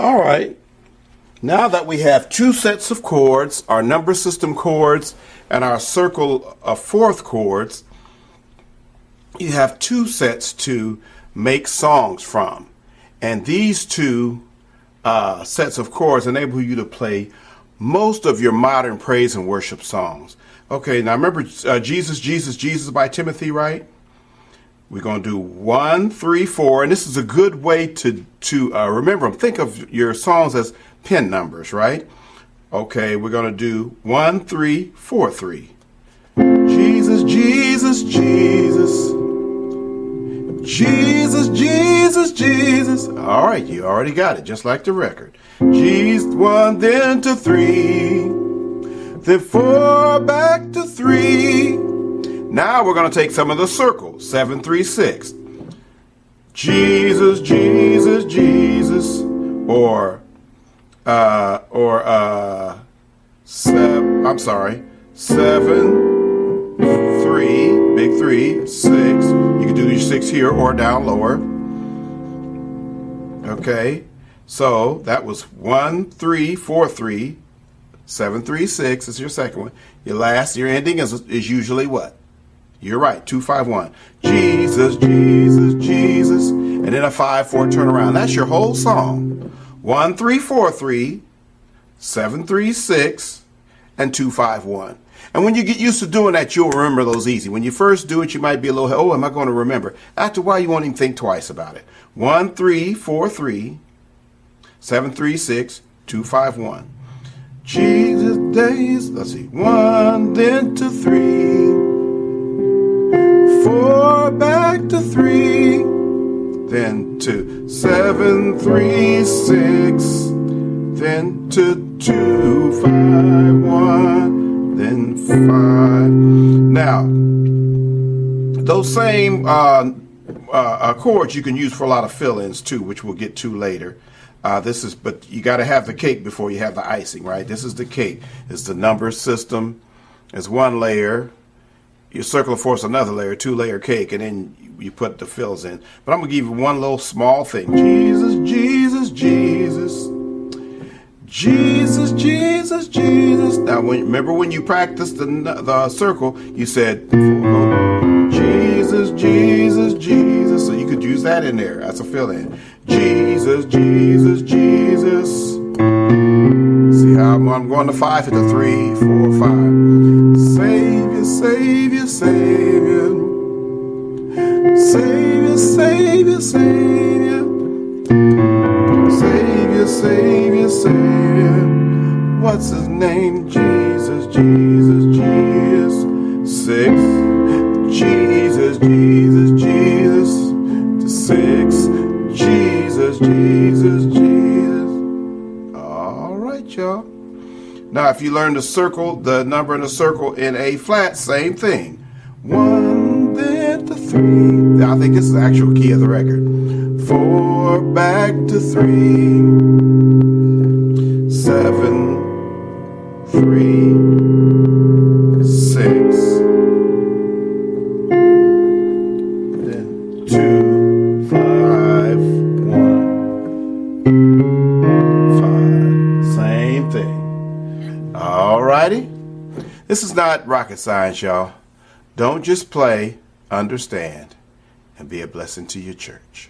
All right. Now that we have two sets of chords, our number system chords and our circle of fourth chords, you have two sets to make songs from. And these two sets of chords enable you to play most of your modern praise and worship songs. Okay, now remember Jesus, Jesus, Jesus by Timothy, right? We're going to do 1, 3, 4, and this is a good way to remember them. Think of your songs as pen numbers, right? Okay, we're going to do 1, 3, 4, 3. Jesus, Jesus, Jesus. Jesus, Jesus, Jesus. All right, you already got it, just like the record. Jesus, 1, then to 3, then 4, back to 3. Now we're going to take some of the circles. 7, 3, 6. Jesus, Jesus, Jesus. Or 7, 3, big 3, 6. You can do your 6 here or down lower. Okay, so that was 1, 3, 4, 3, 7, 3, 6 is your second one. Your ending is usually what? You're right, 2, 5, 1. Jesus, Jesus, Jesus, and then a 5, 4 turnaround. That's your whole song. 1, 3, 4, 3, 7, 3, 6, and 2, 5, 1. And when you get used to doing that, you'll remember those easy. When you first do it, you might be a little, oh, am I going to remember? After a while, you won't even think twice about it. 1, 3, 4, 3, 7, 3, 6, 2, 5, 1. Jesus days, let's see, 1, then to 3, 4, back to 3, then to 7, 3, 6, then to 2, 5, 1. Then 5. Now, those same chords you can use for a lot of fill-ins too, which we'll get to later. But you got to have the cake before you have the icing, right? This is the cake. It's the number system. It's one layer. Your circle of fourths another layer, 2-layer cake, and then you put the fills in. But I'm gonna give you one little small thing. Jesus, Jesus, Jesus. Jesus, Jesus, Jesus. Now, remember when you practiced the circle, you said, Jesus, Jesus, Jesus. So you could use that in there. That's a fill-in. Jesus, Jesus, Jesus. See how I'm going to 5 to 3, 4, 5. Savior, Savior, Savior. Savior, Savior, Savior. Savior, Savior, Savior. What's his name? Jesus, Jesus, Jesus. 6. Jesus, Jesus, Jesus. To 6. Jesus, Jesus, Jesus. All right, y'all. Now, if you learn the circle, the number in the circle in A flat, same thing. 1, then to 3. I think this is the actual key of the record. 4, back to 3, 7, 3, 6, then 2, 5, 1, 5. Same thing. Alrighty. This is not rocket science, y'all. Don't just play, understand, and be a blessing to your church.